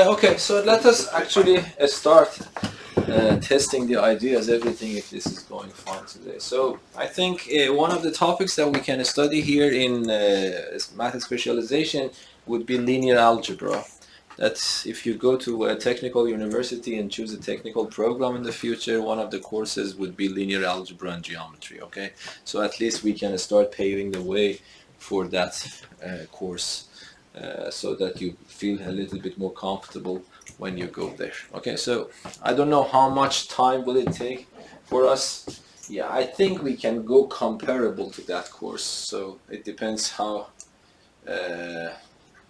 Okay, so let us actually start testing the ideas, everything, if this is going fine today. So I think one of the topics that we can study here in math specialization would be linear algebra. That's if you go to a technical university and choose a technical program in the future, one of the courses would be linear algebra and geometry. Okay, so at least we can start paving the way for that course, so that you feel a little bit more comfortable when you go there. Okay, so I don't know how much time will it take for us. Yeah, I think we can go comparable to that course, so it depends how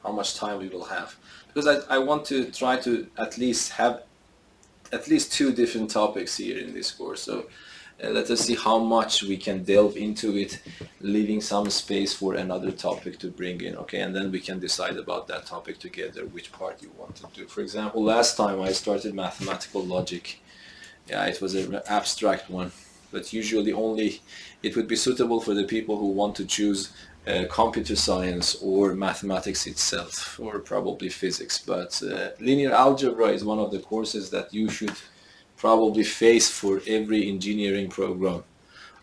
much time we will have, because I want to try to at least have at least 2 different topics here in this course. So let us see how much we can delve into it, leaving some space for another topic to bring in. Okay, and then we can decide about that topic together, which part you want to do. For example, last time I started mathematical logic. Yeah, it was an abstract one, but usually only it would be suitable for the people who want to choose computer science or mathematics itself, or probably physics. But linear algebra is one of the courses that you should probably face for every engineering program,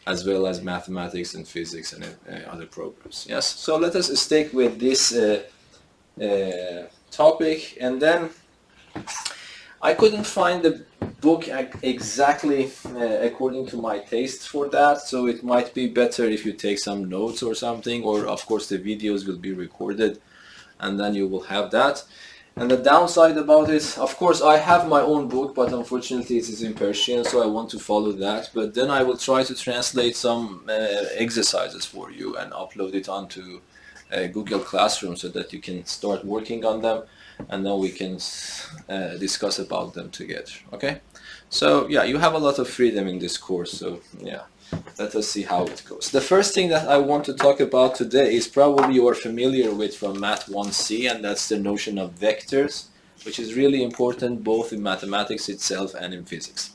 as well as mathematics and physics and other programs. Yes, so let us stick with this topic. And then I couldn't find the book exactly according to my taste for that, so it might be better if you take some notes or something, or of course the videos will be recorded and then you will have that. And the downside about it, of course I have my own book, but unfortunately it is in Persian, so I want to follow that. But then I will try to translate some exercises for you and upload it onto Google Classroom so that you can start working on them, and then we can discuss about them together. Okay? So yeah, you have a lot of freedom in this course, so yeah. Let us see how it goes. The first thing that I want to talk about today is probably you are familiar with from Math 1C, and that's the notion of vectors, which is really important both in mathematics itself and in physics.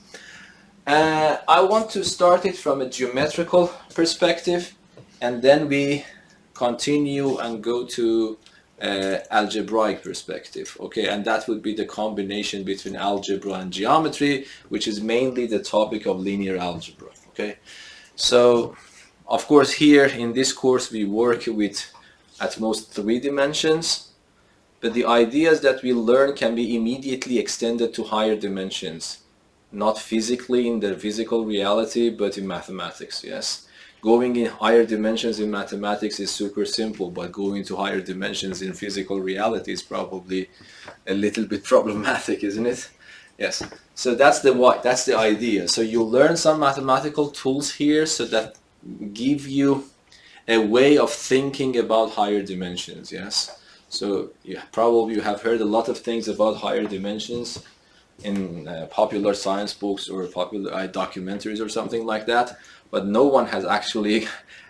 I want to start it from a geometrical perspective, and then we continue and go to algebraic perspective. Okay, and that would be the combination between algebra and geometry, which is mainly the topic of linear algebra. Okay, so of course here in this course we work with at most 3 dimensions, but the ideas that we learn can be immediately extended to higher dimensions, not physically in the physical reality, but in mathematics. Yes, going in higher dimensions in mathematics is super simple, but going to higher dimensions in physical reality is probably a little bit problematic, isn't it? Yes, so that's the idea. So you learn some mathematical tools here so that give you a way of thinking about higher dimensions. Yes, so yeah, probably you have heard a lot of things about higher dimensions in popular science books or popular documentaries or something like that, but no one has actually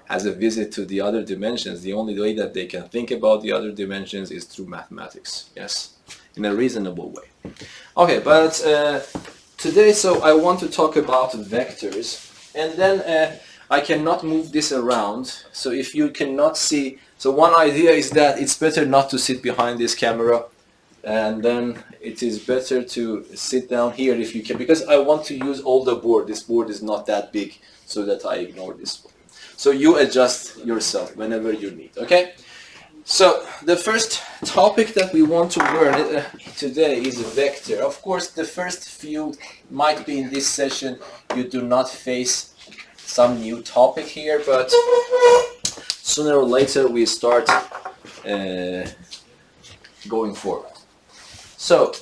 has a visit to the other dimensions. The only way that they can think about the other dimensions is through mathematics. Yes, in a reasonable way. Okay, but today, so I want to talk about vectors, and then I cannot move this around. So if you cannot see, so one idea is that it's better not to sit behind this camera, and then it is better to sit down here if you can, because I want to use all the board. This board is not that big, so that I ignore this one. So you adjust yourself whenever you need. Okay. So the first topic that we want to learn today is a vector. Of course, the first few might be in this session you do not face some new topic here, but sooner or later we start going forward. So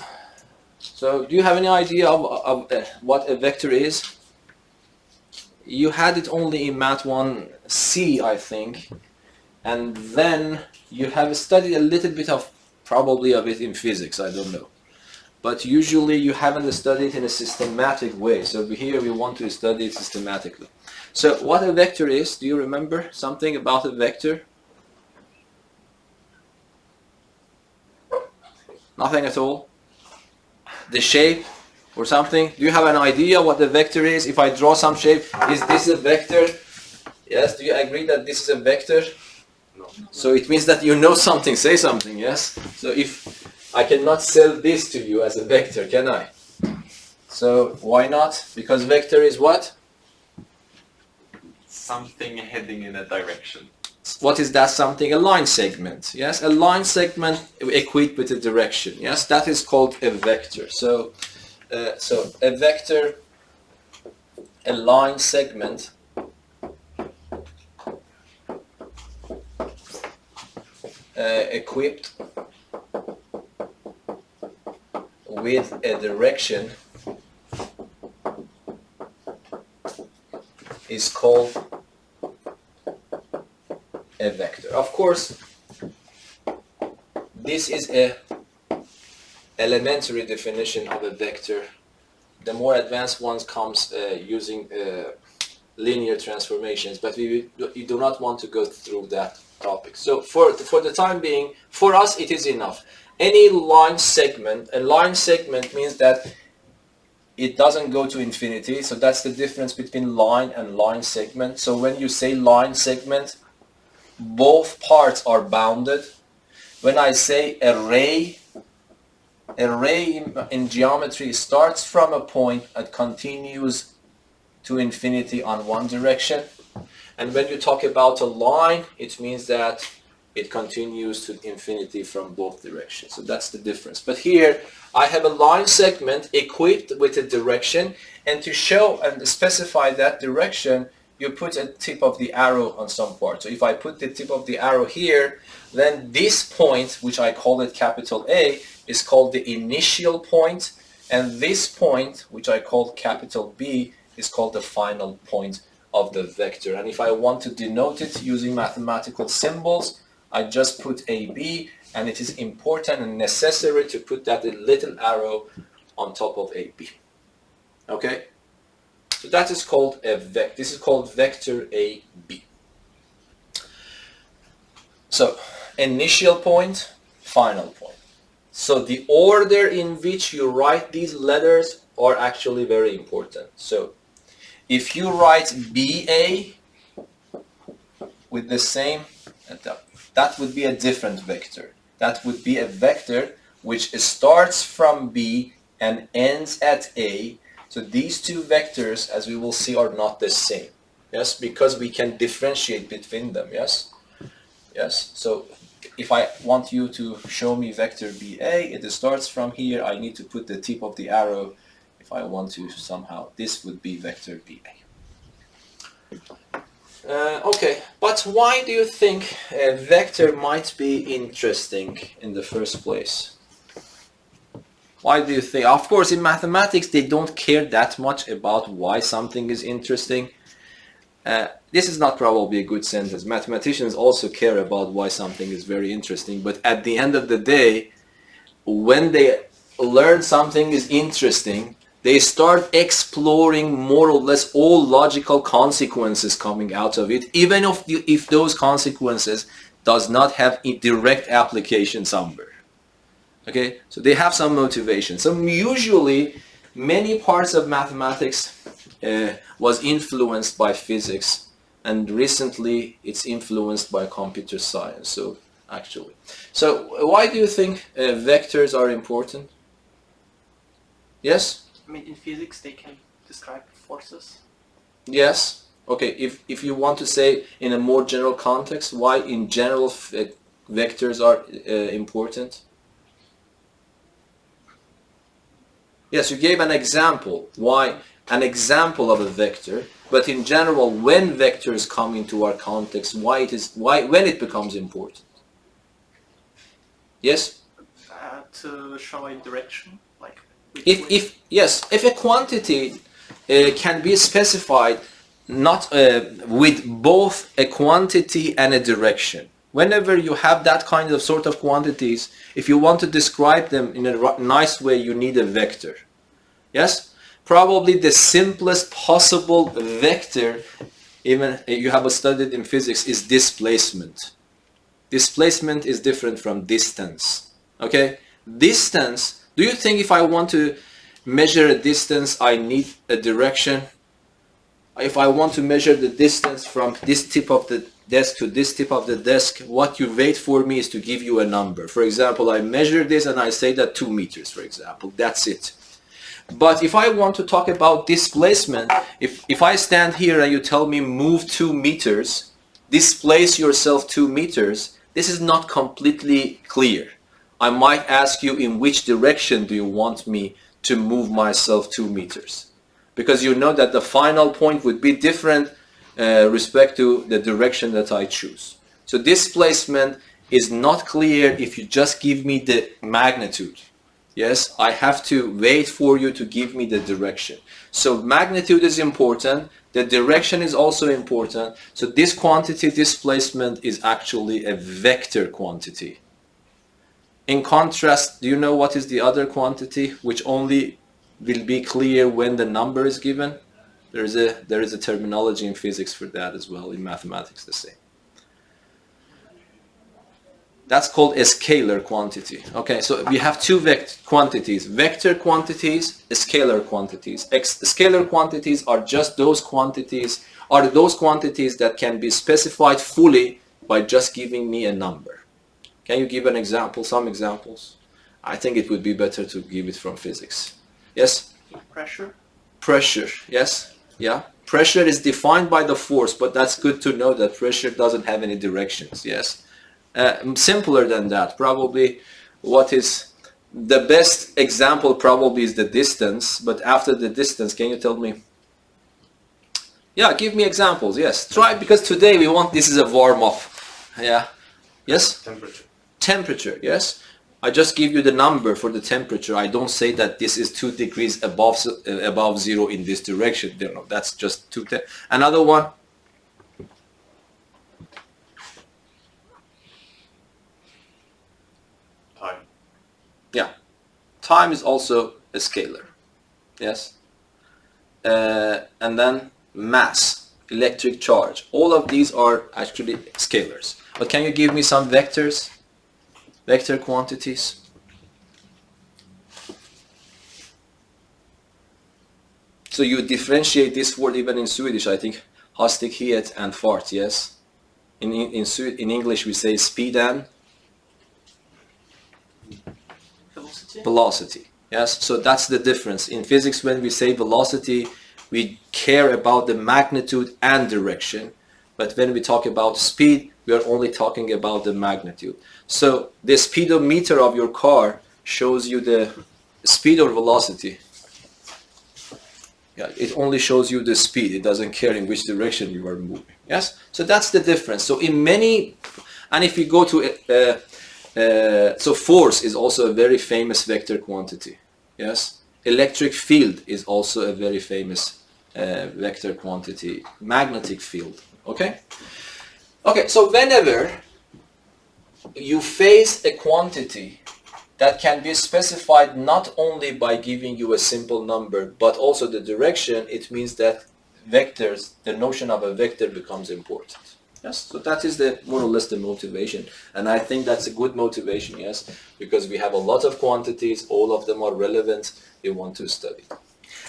do you have any idea of what a vector is? You had it only in Math 1C, I think, and then you have studied a little bit of probably of it in physics, I don't know. But usually you haven't studied it in a systematic way. So here we want to study it systematically. So what a vector is, do you remember something about a vector? Nothing at all? The shape or something? Do you have an idea what the vector is? If I draw some shape, is this a vector? Yes, do you agree that this is a vector? So it means that you know something, say something, yes? So if I cannot sell this to you as a vector, can I? So why not? Because vector is what? Something heading in a direction. What is that something? A line segment, yes? A line segment equipped with a direction, yes? That is called a vector. So a vector, a line segment, equipped with a direction is called a vector. Of course, this is a elementary definition of a vector. The more advanced ones comes using linear transformations, but we do not want to go through that topic. So for the time being, for us it is enough. Any line segment, a line segment means that it doesn't go to infinity, so that's the difference between line and line segment. So when you say line segment, both parts are bounded. When I say a ray in geometry starts from a point and continues to infinity on one direction. And when you talk about a line, it means that it continues to infinity from both directions. So that's the difference. But here I have a line segment equipped with a direction, and to show and specify that direction, you put a tip of the arrow on some part. So if I put the tip of the arrow here, then this point, which I call it capital A, is called the initial point, and this point, which I call capital B, is called the final point of the vector. And if I want to denote it using mathematical symbols, I just put AB, and it is important and necessary to put that little arrow on top of AB. Okay? So that is called a vector. This is called vector AB. So initial point, final point. So the order in which you write these letters are actually very important. So if you write BA with the same, that would be a different vector. That would be a vector which starts from B and ends at A. So these two vectors, as we will see, are not the same. Yes, because we can differentiate between them. Yes, yes. So if I want you to show me vector BA, it starts from here. I need to put the tip of the arrow. If I want to somehow, this would be vector BA. Okay, but why do you think a vector might be interesting in the first place? Why do you think? Of course, in mathematics, they don't care that much about why something is interesting. This is not probably a good sentence. Mathematicians also care about why something is very interesting, but at the end of the day, when they learn something is interesting, they start exploring more or less all logical consequences coming out of it, even if those consequences does not have a direct application somewhere. Okay, so they have some motivation. So usually, many parts of mathematics was influenced by physics, and recently it's influenced by computer science. So actually, so why do you think vectors are important? Yes? I mean, in physics they can describe forces. Yes. Okay, if you want to say in a more general context, why in general vectors are important? Yes, you gave an example. Why? An example of a vector, but in general, when vectors come into our context, when it becomes important? Yes? To show a direction, like. If a quantity can be specified not with both a quantity and a direction. Whenever you have that kind of sort of quantities, if you want to describe them in a nice way, you need a vector. Yes? Probably the simplest possible vector, even you have studied in physics, is displacement. Displacement is different from distance. Okay? Distance, do you think if I want to measure a distance, I need a direction? If I want to measure the distance from this tip of the desk to this tip of the desk, what you wait for me is to give you a number. For example, I measure this and I say that 2 meters, for example. That's it. But if I want to talk about displacement, if I stand here and you tell me move 2 meters, displace yourself 2 meters, this is not completely clear. I might ask you, in which direction do you want me to move myself 2 meters? Because you know that the final point would be different respect to the direction that I choose. So displacement is not clear if you just give me the magnitude. Yes, I have to wait for you to give me the direction. So magnitude is important. The direction is also important. So this quantity, displacement, is actually a vector quantity. In contrast, do you know what is the other quantity which only will be clear when the number is given? There is a terminology in physics for that as well, in mathematics the same. That's called a scalar quantity. Okay, so we have two quantities, vector quantities, scalar quantities. Scalar quantities are just those quantities, that can be specified fully by just giving me a number. Can you give an example, some examples? I think it would be better to give it from physics. Yes? Pressure. Pressure, yes, yeah. Pressure is defined by the force, but that's good to know that pressure doesn't have any directions, yes. Simpler than that, probably what is the best example probably is the distance, but after the distance, can you tell me? Yeah, give me examples, yes. Try, because today we want, this is a warm-up, yeah. Yes? Temperature. Temperature, yes. I just give you the number for the temperature. I don't say that this is 2 degrees above 0 in this direction. No, that's just 2. Another one. Time. Yeah. Time is also a scalar. Yes. And then mass, electric charge. All of these are actually scalars. But can you give me some vectors? Vector quantities. So you differentiate this word even in Swedish, I think, hastighet and fart, yes? In English we say speed and velocity, yes? So that's the difference. In physics, when we say velocity, we care about the magnitude and direction. But when we talk about speed, we are only talking about the magnitude. So the speedometer of your car shows you the speed or velocity. Yeah, it only shows you the speed. It doesn't care in which direction you are moving. Yes? So that's the difference. So in many, and if you go to, so force is also a very famous vector quantity. Yes? Electric field is also a very famous vector quantity. Magnetic field. Okay? Okay, so whenever you face a quantity that can be specified not only by giving you a simple number, but also the direction, it means that vectors, the notion of a vector becomes important. Yes, so that is more or less the motivation. And I think that's a good motivation, yes, because we have a lot of quantities, all of them are relevant, we want to study.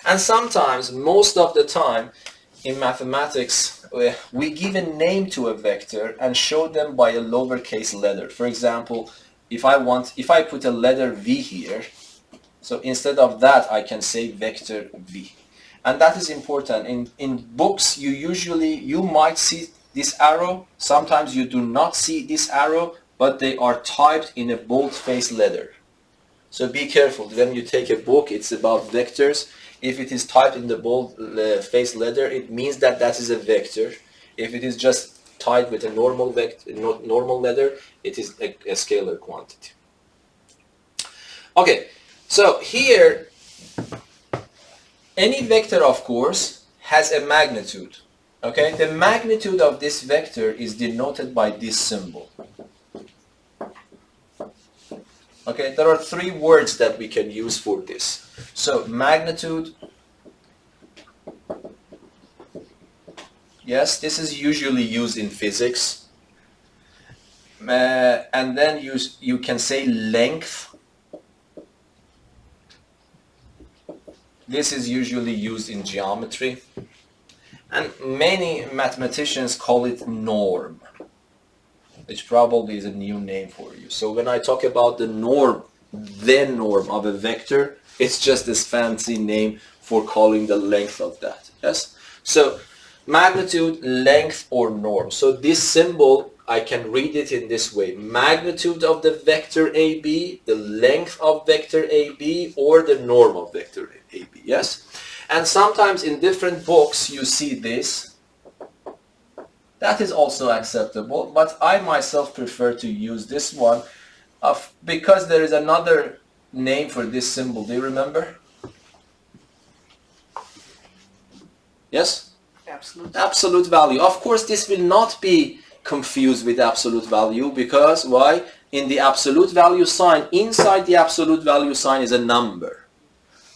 And sometimes, most of the time, in mathematics, we give a name to a vector and show them by a lowercase letter. For example, if I put a letter V here, so instead of that I can say vector V. And that is important. In books you might see this arrow, sometimes you do not see this arrow, but they are typed in a bold-faced letter. So be careful, when you take a book, it's about vectors. If it is typed in the bold-faced letter, it means that that is a vector. If it is just typed with a normal letter, it is a scalar quantity. Okay, so here, any vector, of course, has a magnitude. Okay, the magnitude of this vector is denoted by this symbol. Okay, there are 3 words that we can use for this. So magnitude, yes, this is usually used in physics. And then you can say length. This is usually used in geometry. And many mathematicians call it norm. which probably is a new name for you. So when I talk about the norm of a vector, it's just this fancy name for calling the length of that. Yes? So magnitude, length, or norm. So this symbol, I can read it in this way. Magnitude of the vector AB, the length of vector AB, or the norm of vector AB. Yes? And sometimes in different books you see this. That is also acceptable, but I myself prefer to use this one because there is another name for this symbol. Do you remember? Yes? Absolute. Absolute value. Of course, this will not be confused with absolute value because why? In the absolute value sign, inside the absolute value sign is a number.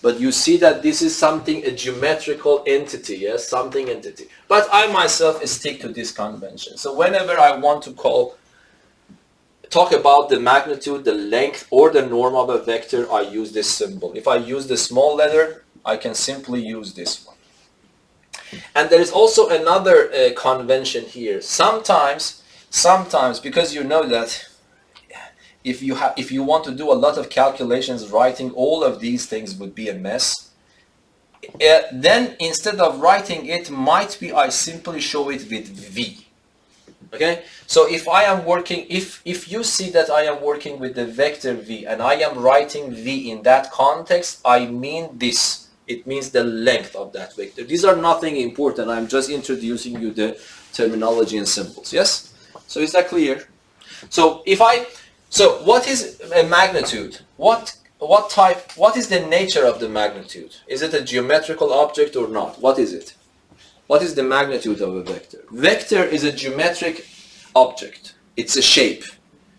But you see that this is something, a geometrical entity, yes, something entity. But I myself stick to this convention. So whenever I want to talk about the magnitude, the length, or the norm of a vector, I use this symbol. If I use the small letter, I can simply use this one. And there is also another convention here. Sometimes, because you know that if you want to do a lot of calculations, writing all of these things would be a mess. Then instead of writing it, might be I simply show it with V. Okay? So if I am working, if you see that I am working with the vector V and I am writing V in that context, I mean this. It means the length of that vector. These are nothing important. I'm just introducing you the terminology and symbols. Yes? So is that clear? So what is a magnitude? What is the nature of the magnitude? Is it a geometrical object or not? What is it? What is the magnitude of a vector? Vector is a geometric object. It's a shape.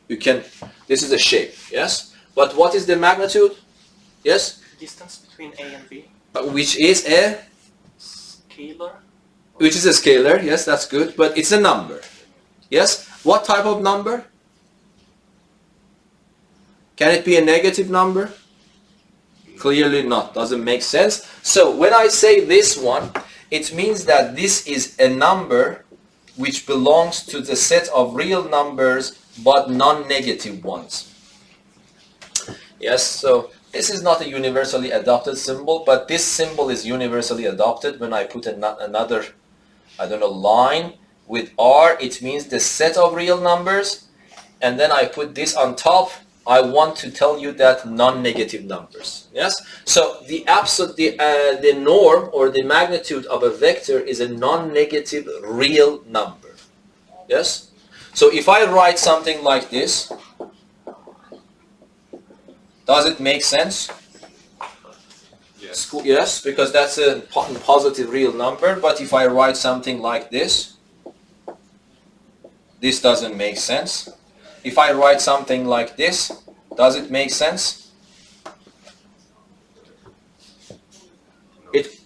This is a shape, yes? But what is the magnitude? Yes? Distance between A and B. Which is a? Scalar. Which is a scalar, yes, that's good. But it's a number. Yes? What type of number? Can it be a negative number? Clearly not. Doesn't make sense. So when I say this one, it means that this is a number which belongs to the set of real numbers but non-negative ones. Yes, so this is not a universally adopted symbol, but this symbol is universally adopted. When I put another, line with R, it means the set of real numbers, and then I put this on top. I want to tell you that non-negative numbers. Yes. So the norm or the magnitude of a vector is a non-negative real number. Yes. So if I write something like this, does it make sense? Yes. Yes, because that's a positive real number. But if I write something like this, this doesn't make sense. If I write something like this, does it make sense?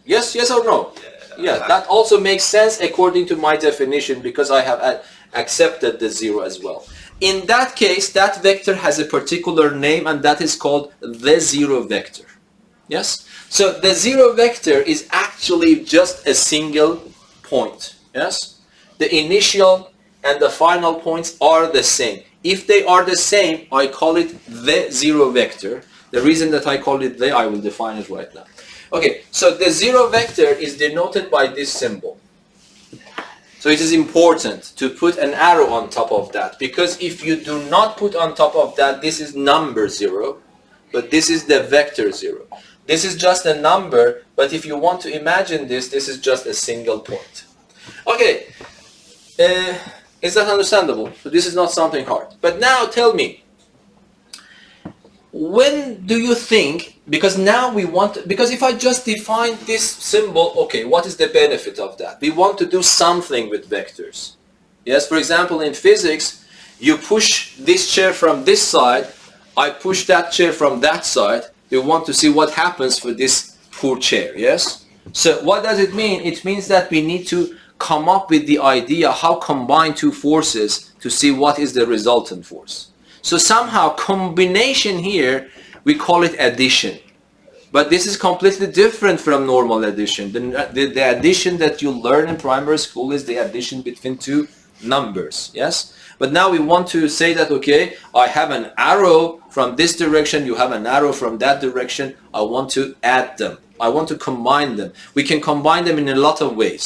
Yes or no? Yeah, that also makes sense according to my definition because I have accepted the zero as well. In that case, that vector has a particular name and that is called the zero vector. Yes? So the zero vector is actually just a single point. Yes? The initial and the final points are the same. If they are the same, I call it the zero vector. The reason that I call it I will define it right now. Okay, so the zero vector is denoted by this symbol. So it is important to put an arrow on top of that, because if you do not put on top of that, this is number 0, but this is the vector 0. This is just a number, but if you want to imagine this is just a single point. Okay. Is that understandable? So this is not something hard. But now tell me, when do you think, because if I just define this symbol, okay, what is the benefit of that? We want to do something with vectors. Yes, for example, in physics, you push this chair from this side, I push that chair from that side, we want to see what happens for this poor chair, yes? So what does it mean? It means that we need to come up with the idea how combine two forces to see what is the resultant force. So somehow combination here, we call it addition. But this is completely different from normal addition. The addition that you learn in primary school is the addition between two numbers, yes? But now we want to say that, okay, I have an arrow from this direction, you have an arrow from that direction. I want to add them. I want to combine them. We can combine them in a lot of ways.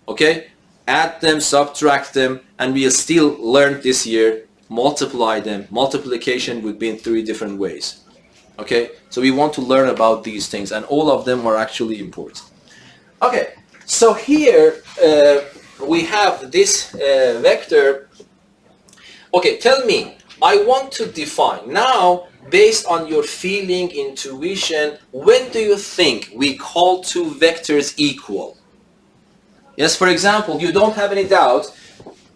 Okay? Add them, subtract them, and we'll still learn this year, multiply them. Multiplication would be in 3 different ways. Okay? So we want to learn about these things, and all of them are actually important. Okay, so here we have this vector. Okay, tell me, I want to define. Now, based on your feeling, intuition, when do you think we call 2 vectors equal? Yes, for example, you don't have any doubt.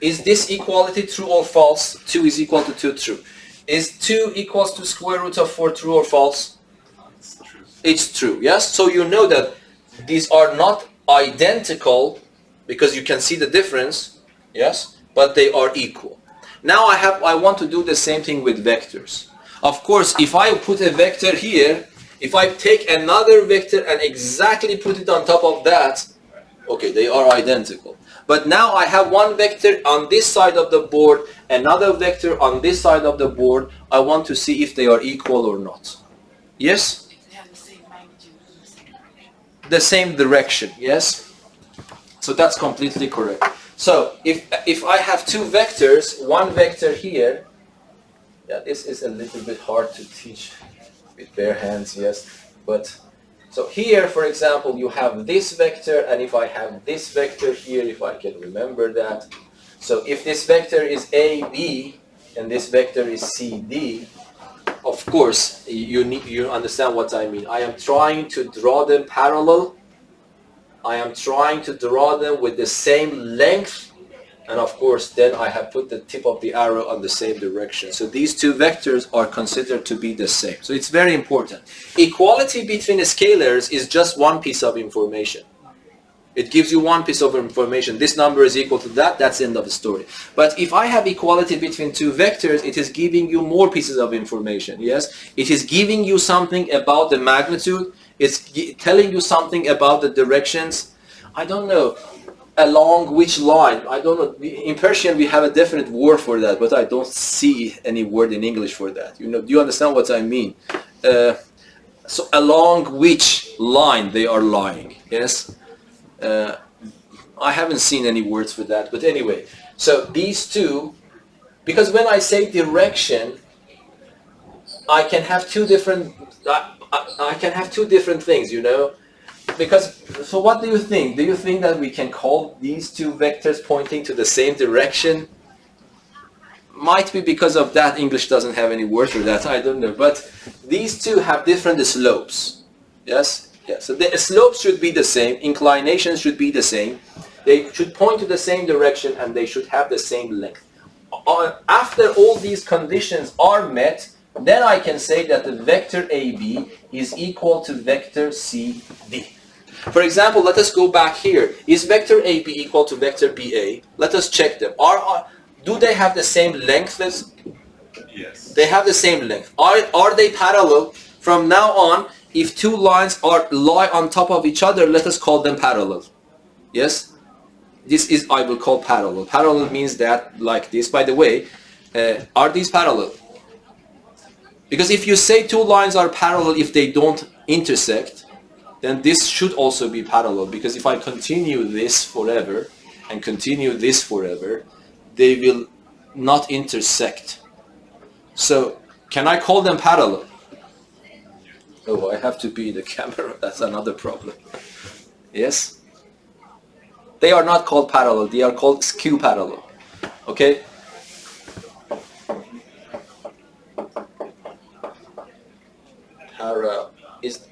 Is this equality true or false? 2 is equal to 2, true. Is 2 equals to square root of 4 true or false? It's true. It's true, yes? So you know that these are not identical because you can see the difference, yes? But they are equal. Now I want to do the same thing with vectors. Of course, if I put a vector here, if I take another vector and exactly put it on top of that, okay, they are identical. But now I have one vector on this side of the board, another vector on this side of the board. I want to see if they are equal or not. Yes? If they have the same magnitude and the same direction. The same direction, yes? So that's completely correct. So if I have 2 vectors, one vector here, yeah, this is a little bit hard to teach with bare hands, yes, but so here, for example, you have this vector, and if I have this vector here, if I can remember that, so if this vector is AB and this vector is CD, of course you understand what I mean. I am trying to draw them parallel. I am trying to draw them with the same length, and of course then I have put the tip of the arrow on the same direction. So these 2 vectors are considered to be the same. So it's very important. Equality between scalars is just one piece of information. It gives you one piece of information. This number is equal to that, that's the end of the story. But if I have equality between 2 vectors, it is giving you more pieces of information, yes? It is giving you something about the magnitude. It's telling you something about the directions. I don't know along which line. I don't know. In Persian we have a definite word for that, but I don't see any word in English for that. You know, do you understand what I mean? So along which line they are lying, yes? I haven't seen any words for that, but anyway. So these 2, because when I say direction, I can have 2 different. I can have 2 different things, you know, because, so what do you think? Do you think that we can call these 2 vectors pointing to the same direction? Might be because of that English doesn't have any word for that, I don't know, but these 2 have different slopes, yes? Yeah, so the slopes should be the same, inclinations should be the same, they should point to the same direction, and they should have the same length. After all these conditions are met, then I can say that the vector AB is equal to vector CD. For example, let us go back here. Is vector AB equal to vector BA? Let us check them. Do they have the same length? Yes. They have the same length. Are they parallel? From now on, if 2 lines lie on top of each other, let us call them parallel. Yes? This is, I will call parallel. Parallel means that, like this. By the way, are these parallel? Because if you say 2 lines are parallel if they don't intersect, then this should also be parallel. Because if I continue this forever and continue this forever, they will not intersect. So, can I call them parallel? Oh, I have to be in the camera. That's another problem. Yes? They are not called parallel. They are called skew parallel. Okay?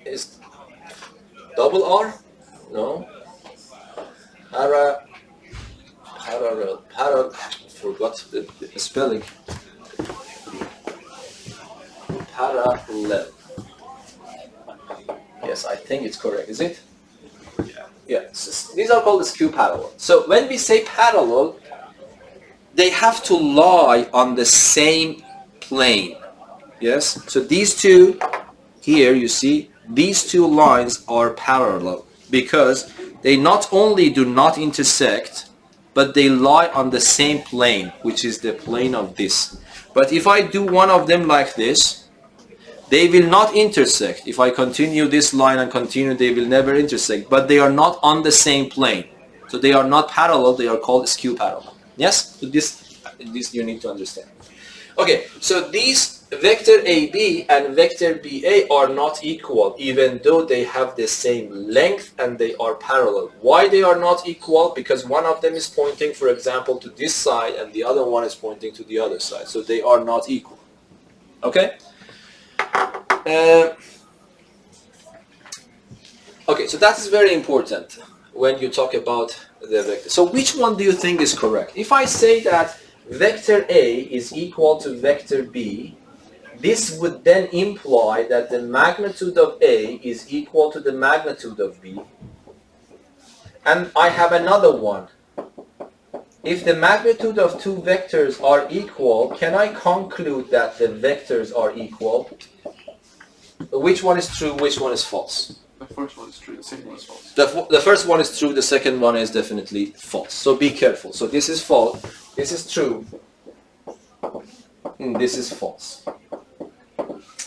Is double R? No. Forgot the spelling. Parallel. Yes, I think it's correct. Is it? Yeah. Yeah. So these are called skew parallel. So when we say parallel, they have to lie on the same plane. Yes. So these 2. Here you see these 2 lines are parallel because they not only do not intersect, but they lie on the same plane, which is the plane of this. But if I do one of them like this, they will not intersect. If I continue this line and continue, they will never intersect, but they are not on the same plane. So they are not parallel, they are called skew parallel. Yes? So this you need to understand. Okay, so these vector AB and vector BA are not equal, even though they have the same length and they are parallel. Why they are not equal? Because one of them is pointing, for example, to this side and the other one is pointing to the other side. So they are not equal. Okay? Okay, so that is very important when you talk about the vector. So which one do you think is correct? If I say that vector A is equal to vector B, this would then imply that the magnitude of A is equal to the magnitude of B. And I have another one. If the magnitude of two vectors are equal, can I conclude that the vectors are equal? Which one is true, which one is false? The first one is true, the second one is false. The first one is true, the second one is definitely false. So be careful. So this is false, this is true, and this is false.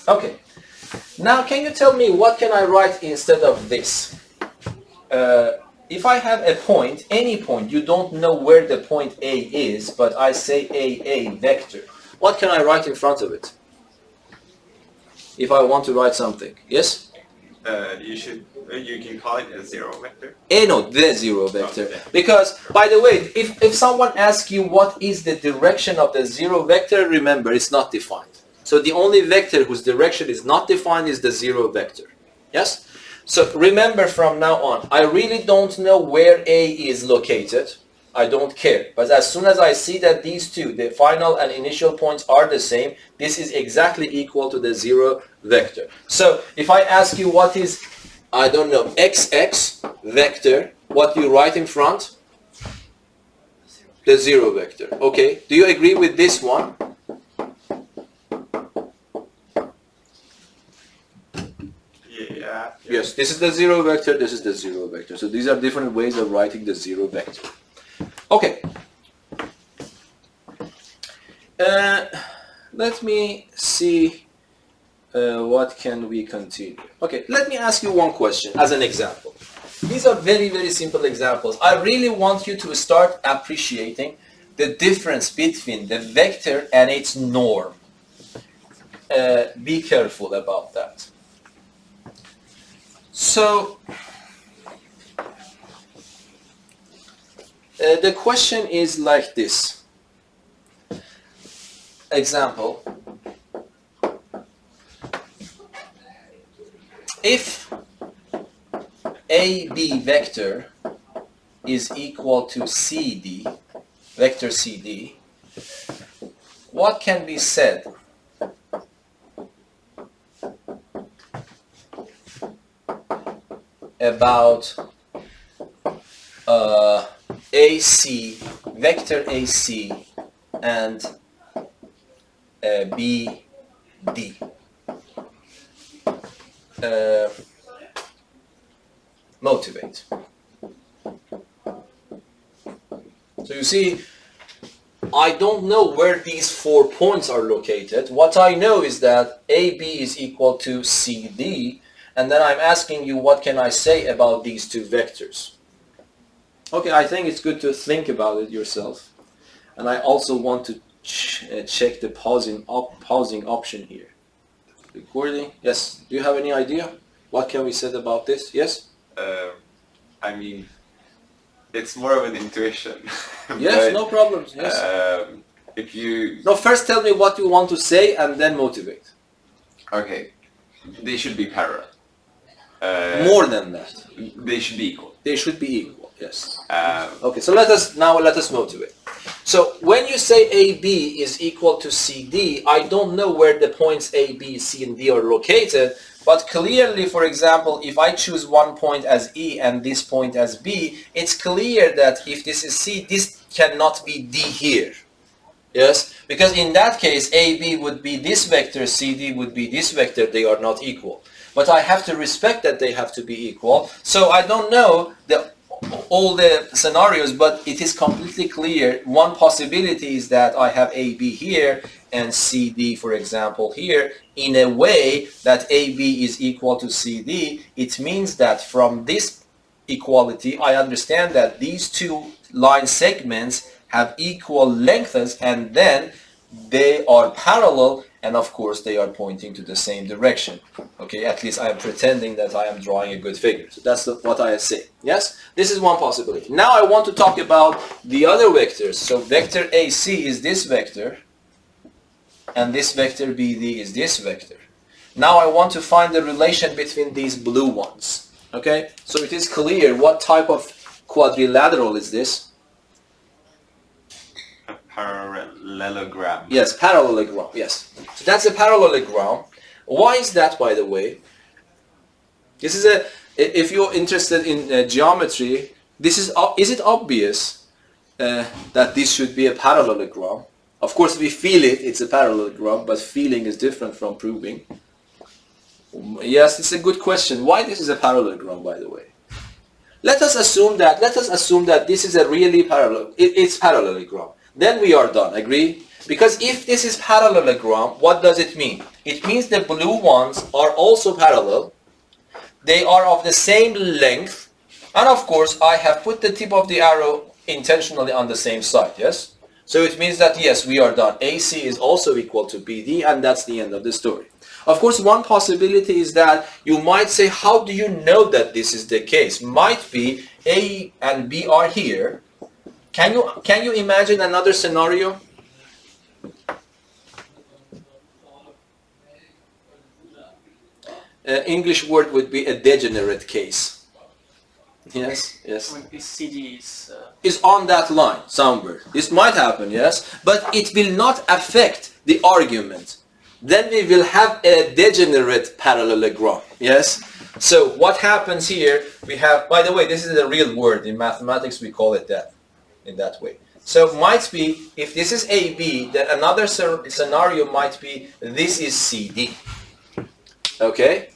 Okay. Now can you tell me what can I write instead of this? If I have a point, any point, you don't know where the point A is, but I say a vector. What can I write in front of it? If I want to write something, yes? You can call it a zero vector. No, the zero vector. Okay. Because, by the way, if someone asks you what is the direction of the zero vector, remember, it's not defined. So the only vector whose direction is not defined is the zero vector. Yes? So remember from now on, I really don't know where A is located. I don't care. But as soon as I see that these two, the final and initial points are the same, this is exactly equal to the zero vector. So if I ask you what is, I don't know, xx vector, what you write in front? The zero vector. Okay. Do you agree with this one? Yeah. Yes. This is the zero vector, this is the zero vector. So these are different ways of writing the zero vector. Okay. Let me see what can we continue. Okay, let me ask you one question as an example. These are very, very simple examples. I really want you to start appreciating the difference between the vector and its norm. Be careful about that. So, the question is like this. Example. If AB vector is equal to CD, vector CD, what can be said about AC, vector AC and BD? Motivate. So you see, I don't know where these 4 points are located. What I know is that AB is equal to CD, and then I'm asking you what can I say about these two vectors. Okay, I think it's good to think about it yourself. And I also want to check the pausing option here. Recording? Yes. Do you have any idea? What can we say about this? Yes? I mean, it's more of an intuition. Yes, But, no problems. Yes. If you... No, first tell me what you want to say and then motivate. Okay, they should be parallel. More than that. They should be equal. They should be equal. Yes. Um, Okay, so let us motivate. So when you say AB is equal to CD, I don't know where the points A, B, C, and D are located, but clearly, for example, if I choose one point as E and this point as B, it's clear that if this is C, this cannot be D here. Yes? Because in that case, AB would be this vector, CD would be this vector, they are not equal. But I have to respect that they have to be equal, so I don't know the all the scenarios, but it is completely clear. One possibility is that I have AB here and CD, for example, here, in a way that AB is equal to CD. It means that from this equality, I understand that these two line segments have equal lengths, and then they are parallel, and of course they are pointing to the same direction. Okay, at least I am pretending that I am drawing a good figure. So that's what I say. Yes, this is one possibility. Now I want to talk about the other vectors. So vector AC is this vector, and this vector BD is this vector. Now I want to find the relation between these blue ones. Okay, so it is clear what type of quadrilateral is this. A parallelogram. Yes, parallelogram, yes. So that's a parallelogram. Why is that, by the way? This is a, if you're interested in geometry, this is it obvious that this should be a parallelogram? Of course, we feel it, it's a parallelogram, but feeling is different from proving. Yes, it's a good question. Why this is a parallelogram, by the way? Let us assume that this is a really it's parallelogram. Then we are done, agree? Because if this is parallelogram, what does it mean? It means the blue ones are also parallel. They are of the same length. And of course, I have put the tip of the arrow intentionally on the same side, yes? So it means that, yes, we are done. AC is also equal to BD, and that's the end of the story. Of course, one possibility is that you might say, how do you know that this is the case? Might be A and B are here. Can you imagine another scenario? English word would be a degenerate case. Yes, yes. When CD is on that line somewhere. This might happen, yes, but it will not affect the argument. Then we will have a degenerate parallelogram, yes? So what happens here, we have, by the way, this is a real word. In mathematics, we call it that, in that way. So might be, if this is AB, then another scenario might be, this is CD. Okay?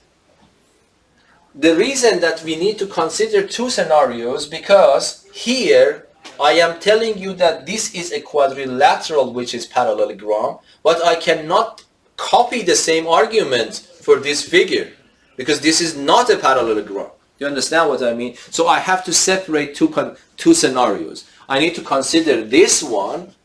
The reason that we need to consider two scenarios, because here I am telling you that this is a quadrilateral which is parallelogram, but I cannot copy the same argument for this figure because this is not a parallelogram. You understand what I mean? So I have to separate two scenarios. I need to consider this one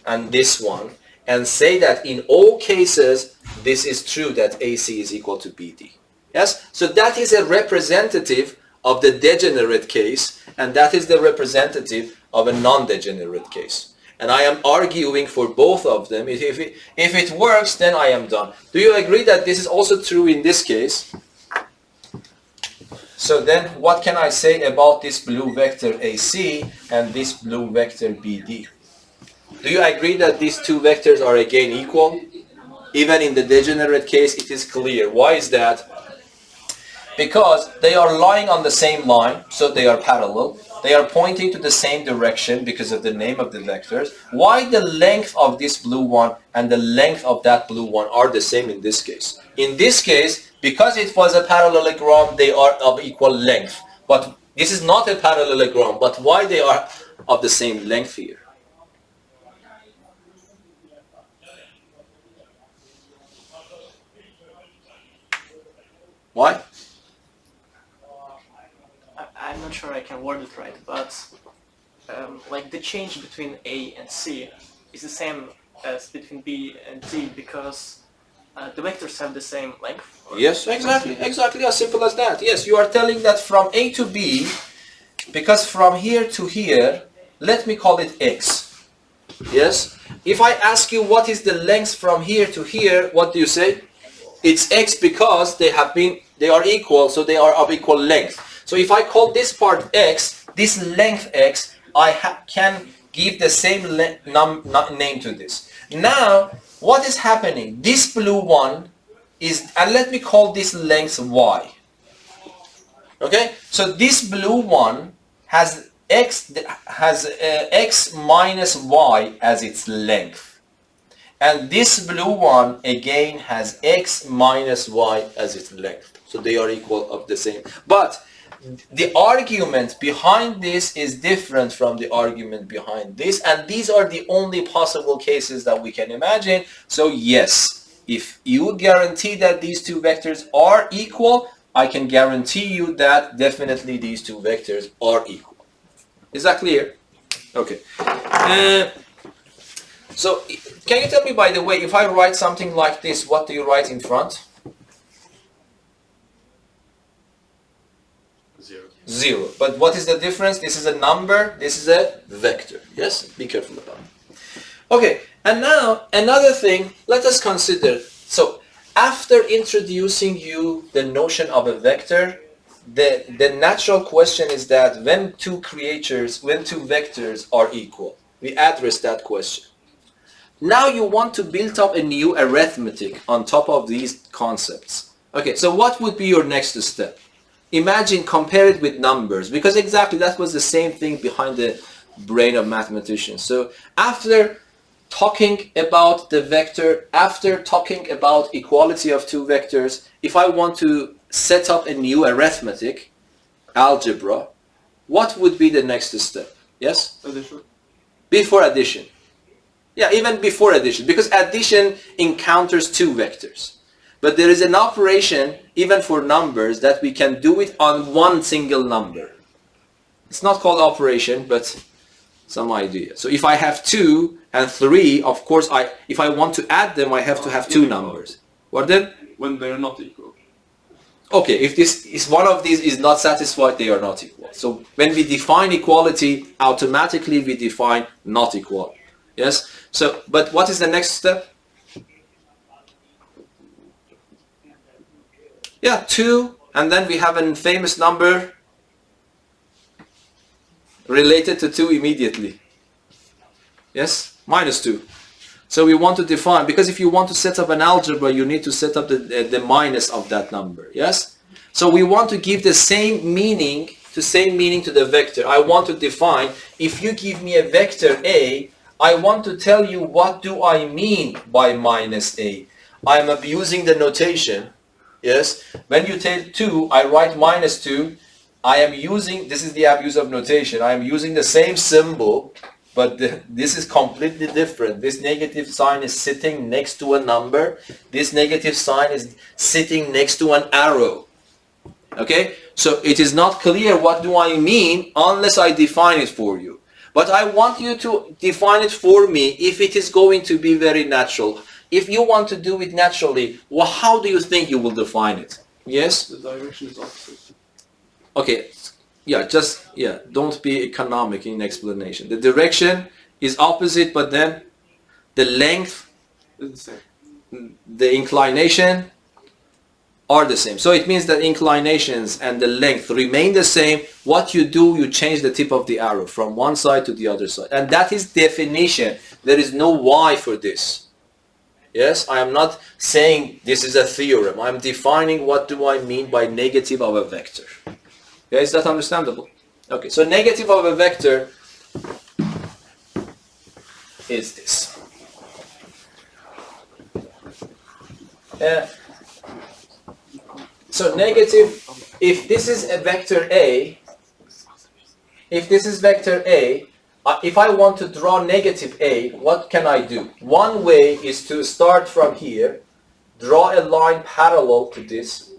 and this one and say that in all cases this is true that AC is equal to BD. Yes? So that is a representative of the degenerate case, and that is the representative of a non-degenerate case. And I am arguing for both of them. If it works, then I am done. Do you agree that this is also true in this case? So then what can I say about this blue vector AC and this blue vector BD? Do you agree that these two vectors are again equal? Even in the degenerate case, it is clear. Why is that? Because they are lying on the same line, so they are parallel. They are pointing to the same direction because of the name of the vectors. Why the length of this blue one and the length of that blue one are the same in this case? In this case, because it was a parallelogram, they are of equal length. But this is not a parallelogram, but why they are of the same length here? Why? I'm not sure I can word it right, but like the change between A and C is the same as between B and D because the vectors have the same length. Yes, exactly as simple as that. Yes, you are telling that from A to B, because from here to here, let me call it X. Yes? If I ask you what is the length from here to here, what do you say? It's X because they are equal, so they are of equal length. So if I call this part X, this length X, I can give the same name to this. Now, what is happening? This blue one is, and let me call this length Y. Okay? So this blue one has X minus Y as its length. And this blue one again has X minus Y as its length. So they are equal of the same. But the argument behind this is different from the argument behind this, and these are the only possible cases that we can imagine. So yes, if you guarantee that these two vectors are equal, I can guarantee you that definitely these two vectors are equal. Is that clear? Okay. So can you tell me, by the way, if I write something like this, what do you write in front? 0. 0. But what is the difference? This is a number, this is a vector. Yes? Be careful about it. Okay, and now another thing, let us consider. So after introducing you the notion of a vector, the natural question is that when two vectors are equal, we address that question. Now you want to build up a new arithmetic on top of these concepts. Okay, so what would be your next step? Imagine, compare it with numbers, because exactly that was the same thing behind the brain of mathematicians. So after talking about the vector, after talking about equality of two vectors, if I want to set up a new arithmetic, algebra, what would be the next step? Yes? Addition. Before addition. Yeah, even before addition, because addition encounters two vectors. But there is an operation, even for numbers, that we can do it on one single number. It's not called operation, but some idea. So if I have 2 and 3, of course, if I want to add them, I have to have two numbers. What then? When they are not equal. Okay, if this is one of these is not satisfied, they are not equal. So when we define equality, automatically we define not equal. Yes? So, but what is the next step? Yeah, 2, and then we have a famous number related to 2 immediately. Yes? -2. So we want to define, because if you want to set up an algebra, you need to set up the minus of that number. Yes? So we want to give the same meaning to the vector. I want to define, if you give me a vector A, I want to tell you what do I mean by -a. I'm abusing the notation. Yes, when you take 2, I write -2. I am using, this is the abuse of notation, I am using the same symbol, but this is completely different. This negative sign is sitting next to a number. This negative sign is sitting next to an arrow. Okay, so it is not clear what do I mean unless I define it for you. But I want you to define it for me if it is going to be very natural. If you want to do it naturally, well, how do you think you will define it? Yes? The direction is opposite. Okay, don't be economic in explanation. The direction is opposite, but then the length, It's the same. the inclination are the same. So it means that inclinations and the length remain the same. What you do, you change the tip of the arrow from one side to the other side. And that is definition. There is no why for this. Yes, I am not saying this is a theorem. I am defining what do I mean by negative of a vector. Yeah, is that understandable? Okay, so negative of a vector is this. So negative, if this is a vector A, if I want to draw negative A, what can I do? One way is to start from here, draw a line parallel to this,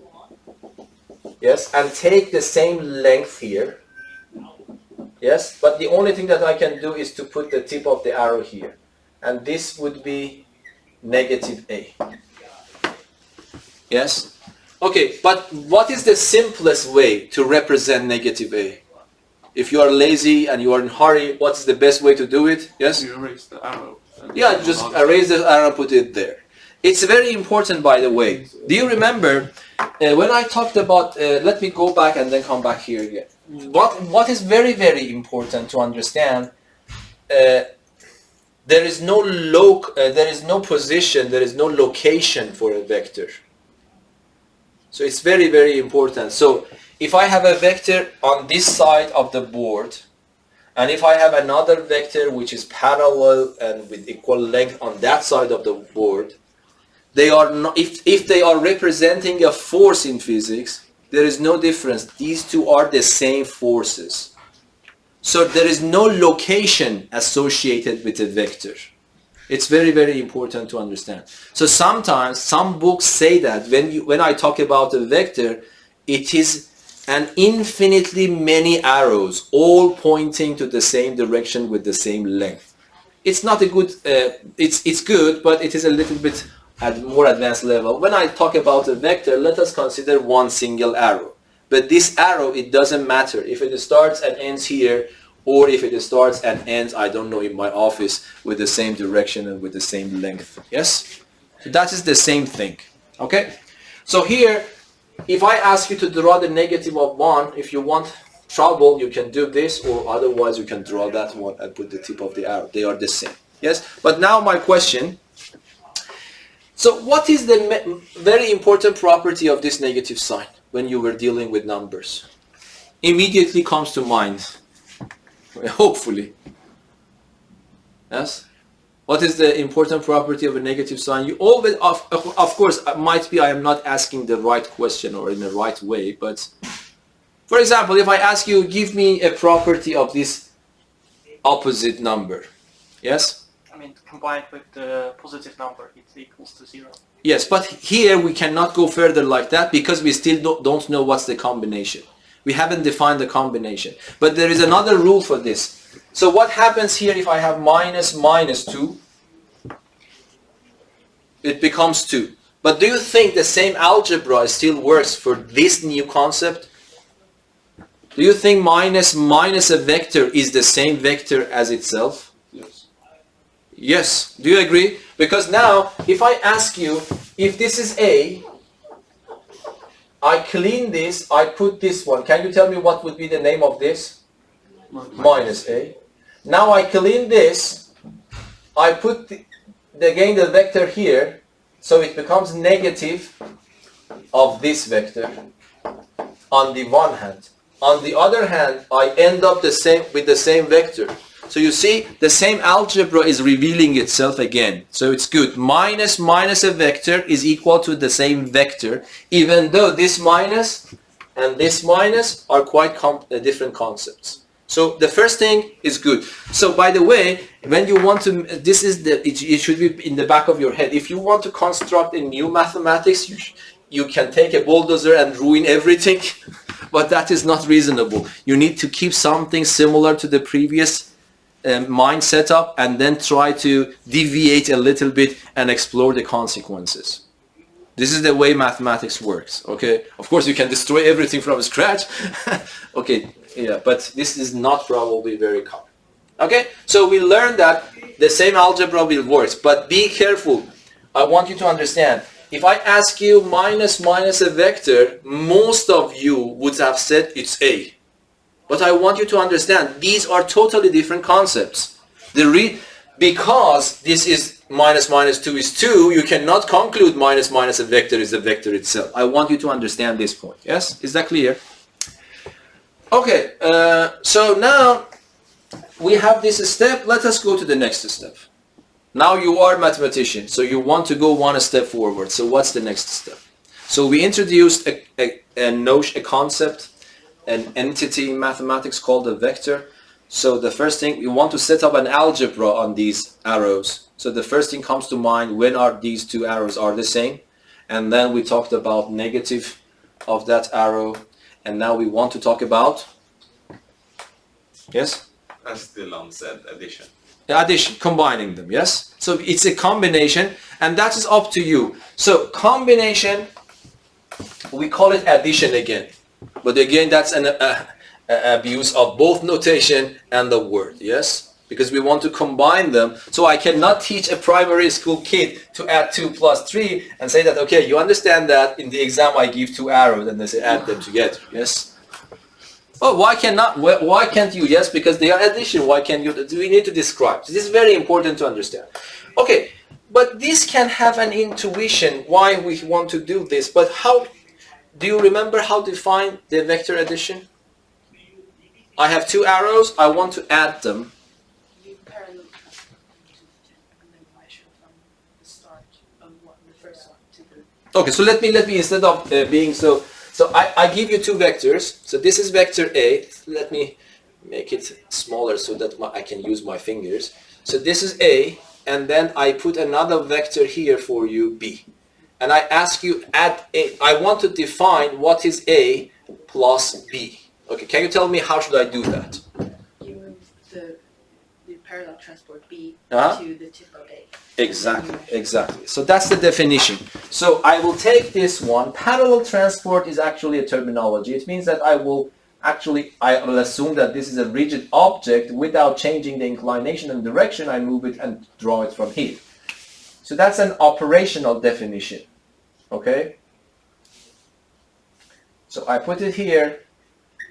yes, and take the same length here, yes, but the only thing that I can do is to put the tip of the arrow here, and this would be negative A. Yes? Okay, but what is the simplest way to represent negative A? If you are lazy and you are in a hurry, what's the best way to do it? Yes? You erase the arrow. Yeah, just erase the arrow and put it there. It's very important, by the way. Do you remember when I talked about, let me go back and then come back here again. What is very, very important to understand, there is no position, there is no location for a vector. So it's very, very important. So if I have a vector on this side of the board, and if I have another vector which is parallel and with equal length on that side of the board, they are not, if they are representing a force in physics, There is no difference. These two are the same forces. So there is no location associated with a vector. It's very, very important to understand. So sometimes some books say that when I talk about a vector, it is an infinitely many arrows all pointing to the same direction with the same length. It's not a good, it's good, but it is a little bit at more advanced level. When I talk about a vector, let us consider one single arrow. But this arrow, it doesn't matter if it starts and ends here, or if it starts and ends, I don't know, in my office with the same direction and with the same length. Yes? So that is the same thing. Okay? So here, if I ask you to draw the negative of 1, if you want trouble, you can do this, or otherwise you can draw that one and put the tip of the arrow. They are the same. Yes? But now my question, so what is the very important property of this negative sign when you were dealing with numbers? Immediately comes to mind. Hopefully. Yes? What is the important property of a negative sign? You always, of course, might be I am not asking the right question or in the right way, but for example, if I ask you, give me a property of this opposite number. Yes? I mean, combined with the positive number, it equals to 0. Yes, but here we cannot go further like that because we still don't know what's the combination. We haven't defined the combination. But there is another rule for this. So what happens here if I have minus 2? It becomes 2. But do you think the same algebra still works for this new concept? Do you think minus a vector is the same vector as itself? Yes. Yes. Do you agree? Because now, if I ask you, if this is A, I clean this, I put this one. Can you tell me what would be the name of this? Minus A. Now I clean this, I put again the vector here, so it becomes negative of this vector on the one hand. On the other hand, I end up with the same vector. So you see, the same algebra is revealing itself again. So it's good. Minus a vector is equal to the same vector, even though this minus and this minus are quite different concepts. So the first thing is good. So by the way, when you want to, it should be in the back of your head. If you want to construct a new mathematics, you can take a bulldozer and ruin everything, but that is not reasonable. You need to keep something similar to the previous mind setup and then try to deviate a little bit and explore the consequences. This is the way mathematics works, okay? Of course, you can destroy everything from scratch. Okay, yeah, but this is not probably very common. Okay, so we learned that the same algebra will work, but be careful. I want you to understand. If I ask you minus a vector, most of you would have said it's A. But I want you to understand, these are totally different concepts. Because this is minus 2 is 2, you cannot conclude minus a vector is a vector itself. I want you to understand this point. Yes? Is that clear? Okay, so now we have this step. Let us go to the next step. Now you are a mathematician, so you want to go one step forward. So what's the next step? So we introduced a concept, an entity in mathematics called a vector. So the first thing, we want to set up an algebra on these arrows. So the first thing comes to mind, when are these two arrows are the same? And then we talked about negative of that arrow. And now we want to talk about, yes? As Dylan said, addition. Addition, combining them, yes? So it's a combination, and that is up to you. So combination, we call it addition again. But again, that's an abuse of both notation and the word, yes? Because we want to combine them. So I cannot teach a primary school kid to add 2 plus 3 and say that, okay, you understand that in the exam I give 2 arrows and they say add them together, yes? Oh, why can't you? Yes, because they are addition. Why can't you? We need to describe. So this is very important to understand. Okay, but this can have an intuition why we want to do this. But how, do you remember how to define the vector addition? I have 2 arrows. I want to add them. You parallel and then measure from the start of the first one to the. Okay, so let me instead of being so So I give you two vectors. So this is vector A. Let me make it smaller so that I can use my fingers. So this is A, and then I put another vector here for you, B. And I ask you, add A. I want to define what is A plus B. Okay, can you tell me how should I do that? You move the parallel transport B Uh-huh. to the tip of A. Exactly, exactly. So that's the definition. So I will take this one. Parallel transport is actually a terminology. It means that I will assume that this is a rigid object without changing the inclination and direction. I move it and draw it from here. So that's an operational definition. Okay? So I put it here.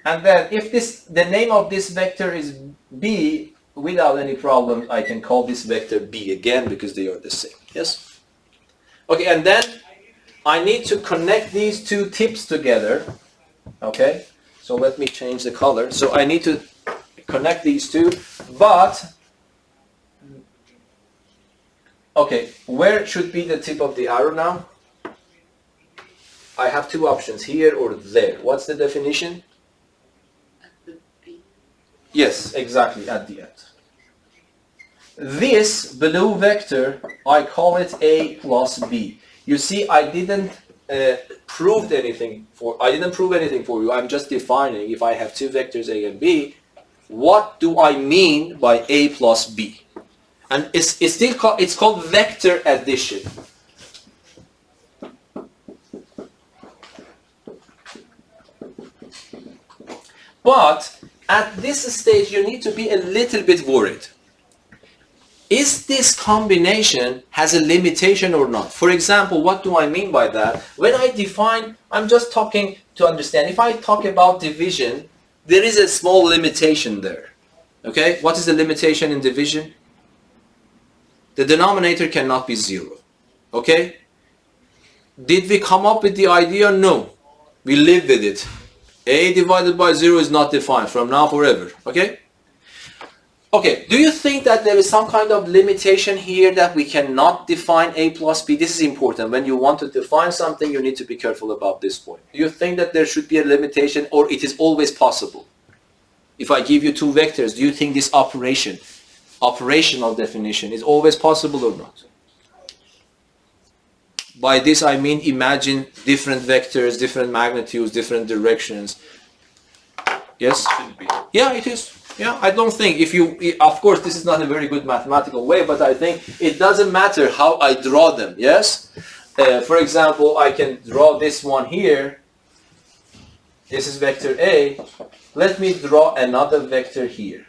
And then if the name of this vector is B, without any problem, I can call this vector B again because they are the same. Yes? Okay, and then I need to connect these two tips together. Okay? So let me change the color. So I need to connect these two, but okay, where should be the tip of the arrow now? I have two options, here or there. What's the definition? At the B. Yes, exactly, at the end. This blue vector, I call it A plus B. You see, I didn't prove anything for you. I'm just defining, if I have two vectors A and B, what do I mean by A plus B? And it's called vector addition. But at this stage, you need to be a little bit worried. Is this combination has a limitation or not? For example, what do I mean by that? When I define, I'm just talking to understand. If I talk about division, there is a small limitation there. Okay? What is the limitation in division? The denominator cannot be 0. Okay? Did we come up with the idea? No. We live with it. A divided by 0 is not defined from now forever. Okay? Okay, do you think that there is some kind of limitation here that we cannot define A plus B? This is important. When you want to define something, you need to be careful about this point. Do you think that there should be a limitation, or it is always possible? If I give you two vectors, do you think this operational definition is always possible or not? By this I mean, imagine different vectors, different magnitudes, different directions. Yes? Should be. Yeah, it is. Yeah, I don't think of course this is not a very good mathematical way, but I think it doesn't matter how I draw them, yes? For example, I can draw this one here. This is vector A. Let me draw another vector here.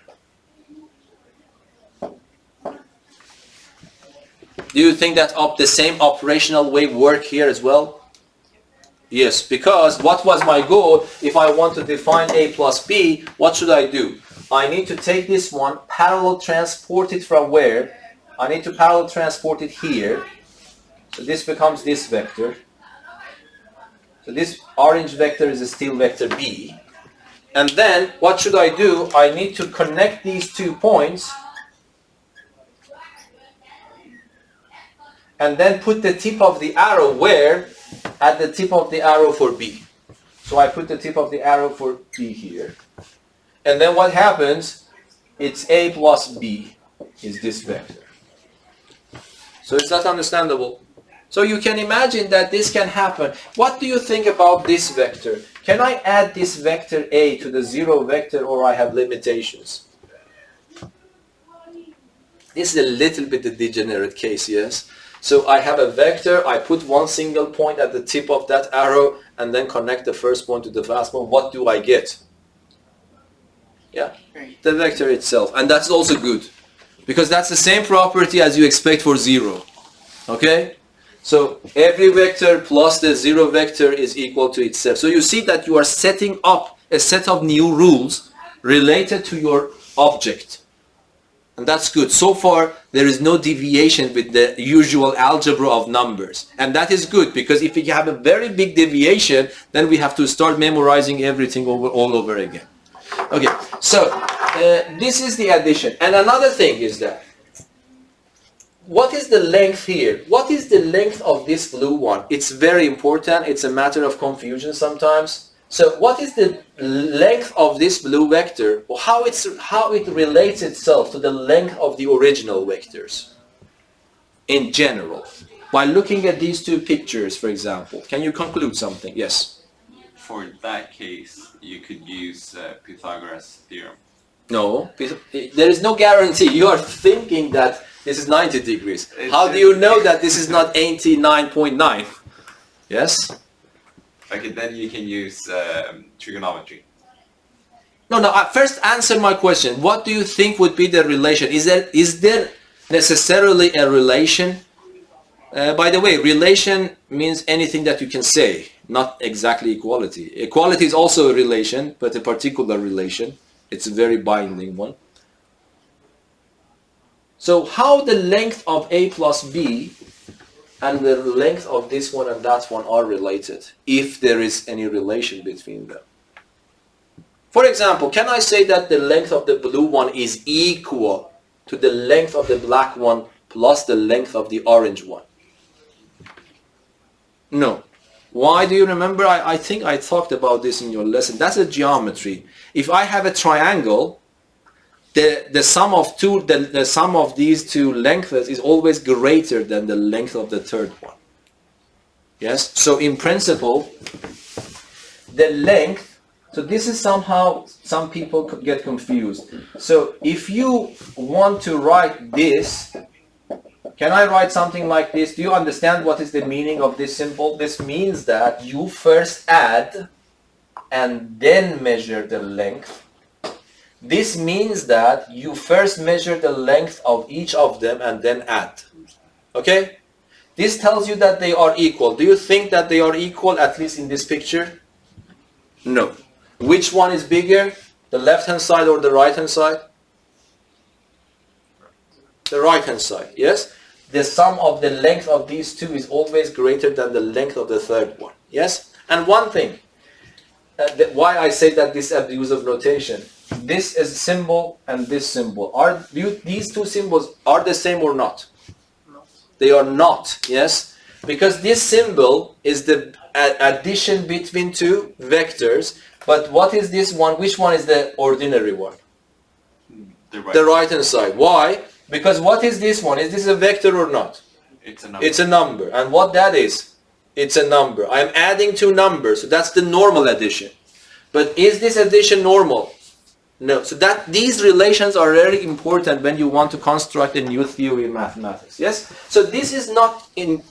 Do you think that the same operational way work here as well? Yes, because what was my goal? If I want to define A plus B, what should I do? I need to take this one, parallel transport it from where? I need to parallel transport it here. So this becomes this vector. So this orange vector is still vector B. And then what should I do? I need to connect these 2 points. And then put the tip of the arrow where? At the tip of the arrow for B. So I put the tip of the arrow for B here. And then what happens? It's A plus B is this vector. So it's not understandable. So you can imagine that this can happen. What do you think about this vector? Can I add this vector A to the 0 vector, or I have limitations? This is a little bit a degenerate case, yes? So I have a vector, I put one single point at the tip of that arrow and then connect the first point to the last point. What do I get? Yeah, the vector itself. And that's also good, because that's the same property as you expect for 0. Okay? So every vector plus the 0 vector is equal to itself. So you see that you are setting up a set of new rules related to your object. And that's good. So far, there is no deviation with the usual algebra of numbers. And that is good, because if we have a very big deviation, then we have to start memorizing everything all over again. Okay, so this is the addition. And another thing is that what is the length here? What is the length of this blue one? It's very important. It's a matter of confusion sometimes. So what is the length of this blue vector? Or how it relates itself to the length of the original vectors in general? By looking at these two pictures, for example, can you conclude something? Yes. For that case, you could use Pythagoras' theorem. No, there is no guarantee. You are thinking that this is 90 degrees. How do you know that this is not 89.9? Yes? Okay, then you can use trigonometry. No, first answer my question. What do you think would be the relation? Is there necessarily a relation? By the way, relation means anything that you can say, not exactly equality. Equality is also a relation, but a particular relation. It's a very binding one. So how the length of A plus B and the length of this one and that one are related, if there is any relation between them? For example, can I say that the length of the blue one is equal to the length of the black one plus the length of the orange one? No. Why? Do you remember? I think I talked about this in your lesson. That's a geometry. If I have a triangle, the sum of the sum of these two lengths is always greater than the length of the third one. Yes? So in principle, the length, so this is somehow, some people could get confused. So if you want to write this, can I write something like this? Do you understand what is the meaning of this symbol? This means that you first add and then measure the length. This means that you first measure the length of each of them and then add. Okay? This tells you that they are equal. Do you think that they are equal, at least in this picture? No. Which one is bigger? The left-hand side or the right-hand side? The right-hand side, yes? The sum of the length of these two is always greater than the length of the third one. Yes? And one thing, why I say that this abuse of notation, this is a symbol and this symbol. These two symbols are the same or not? No. They are not, yes? Because this symbol is the addition between two vectors, but what is this one? Which one is the ordinary one? The right-hand side. Why? Because what is this one? Is this a vector or not? It's a number. It's a number. And what that is? It's a number. I'm adding two numbers, so that's the normal addition. But is this addition normal? No. So that these relations are very important when you want to construct a new theory in mathematics. Yes? So this is not in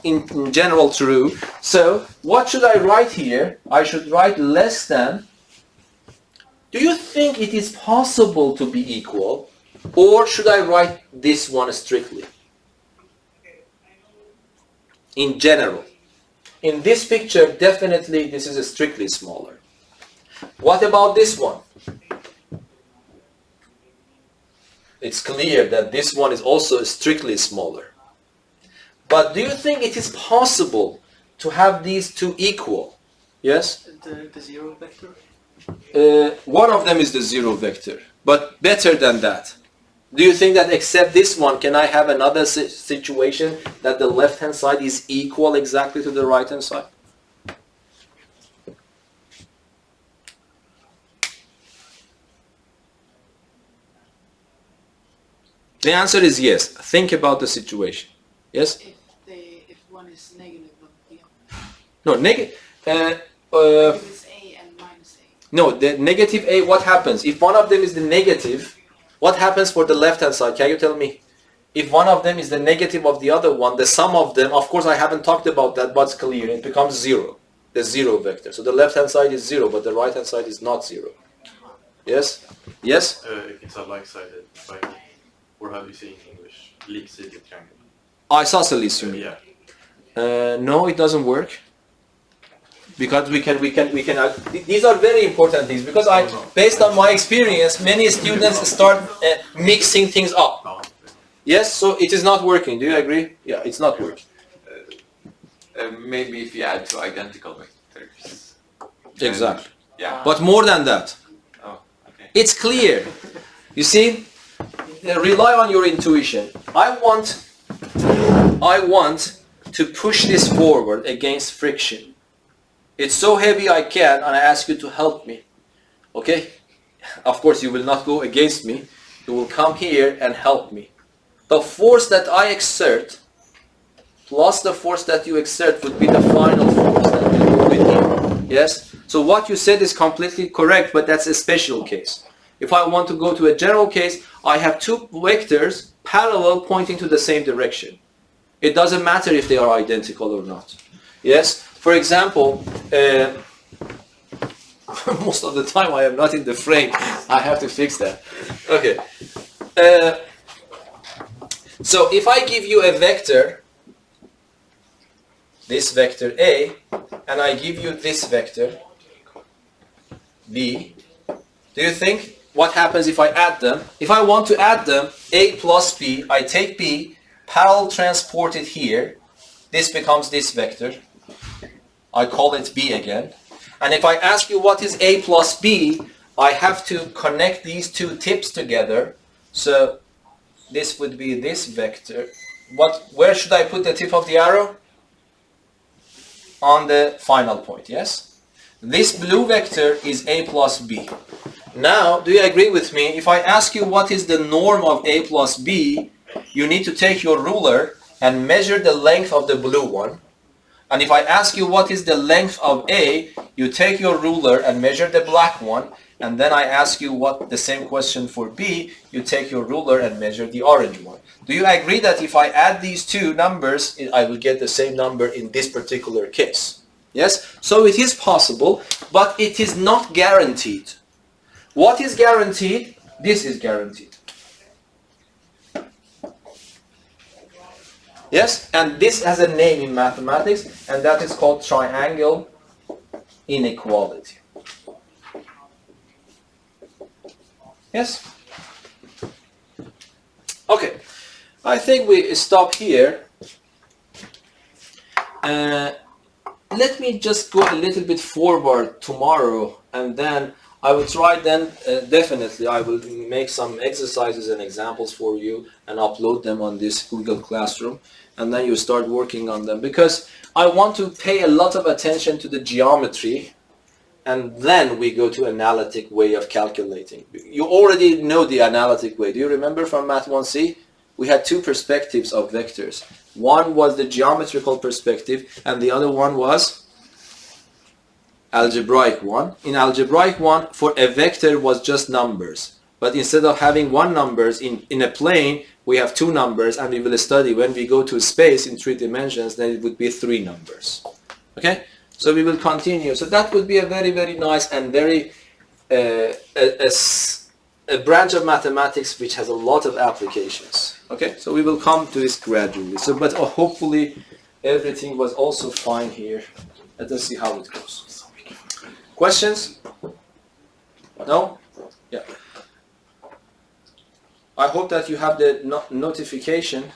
general true. So what should I write here? I should write less than. Do you think it is possible to be equal? Or should I write this one strictly? In general. In this picture, definitely this is a strictly smaller. What about this one? It's clear that this one is also strictly smaller. But do you think it is possible to have these two equal? Yes? The zero vector? One of them is the zero vector. But better than that. Do you think that except this one, can I have another situation that the left-hand side is equal exactly to the right-hand side? The answer is yes. Think about the situation. Yes? If one is negative of the other. No, negative. If it's A and minus A. No, the negative A, what happens? If one of them is the negative, what happens for the left-hand side? Can you tell me? If one of them is the negative of the other one, the sum of them, of course I haven't talked about that, but it's clear, it becomes zero. The zero vector. So the left-hand side is zero, but the right-hand side is not zero. Yes? Yes? If it's a like-sided triangle, or how do you say in English? Liksidig triangle. Isosceles, you mean? Yeah. No, it doesn't work. Because we can these are very important things, because based on my experience, many students start mixing things up. No. Yes, so it is not working. Do you agree? Yeah, it's not working. Maybe if you add two identical vectors. Exactly. Yeah. But more than that. Oh, okay. It's clear. You see, rely on your intuition. I want I want to push this forward against friction. It's so heavy I can, and I ask you to help me. Okay? Of course, you will not go against me. You will come here and help me. The force that I exert plus the force that you exert would be the final force that will go with you. Yes? So what you said is completely correct, but that's a special case. If I want to go to a general case, I have two vectors parallel pointing to the same direction. It doesn't matter if they are identical or not. Yes? For example, most of the time I am not in the frame. I have to fix that. Okay. So if I give you a vector, this vector A, and I give you this vector B, do you think what happens if I add them? If I want to add them, A plus B, I take B, parallel transport it here. This becomes this vector. I call it B again. And if I ask you what is A plus B, I have to connect these two tips together. So this would be this vector. Where should I put the tip of the arrow? On the final point, yes? This blue vector is A plus B. Now, do you agree with me? If I ask you what is the norm of A plus B, you need to take your ruler and measure the length of the blue one. And if I ask you what is the length of A, you take your ruler and measure the black one. And then I ask you what the same question for B, you take your ruler and measure the orange one. Do you agree that if I add these two numbers, I will get the same number in this particular case? Yes? So it is possible, but it is not guaranteed. What is guaranteed? This is guaranteed. Yes? And this has a name in mathematics, and that is called triangle inequality. Yes? Okay. I think we stop here. Let me just go a little bit forward tomorrow, and then I will try then, definitely I will make some exercises and examples for you and upload them on this Google Classroom, and then you start working on them, because I want to pay a lot of attention to the geometry, and then we go to analytic way of calculating. You already know the analytic way. Do you remember from Math 1C? We had two perspectives of vectors. One was the geometrical perspective, and the other one was algebraic one. In algebraic one, for a vector was just numbers. But instead of having one numbers in a plane, we have two numbers, and we will study when we go to space in 3 dimensions, then it would be 3 numbers. Okay? So we will continue. So that would be a very, very nice and very a branch of mathematics which has a lot of applications. Okay? So we will come to this gradually. So, but hopefully everything was also fine here. Let us see how it goes. Questions? No? Yeah. I hope that you have the notification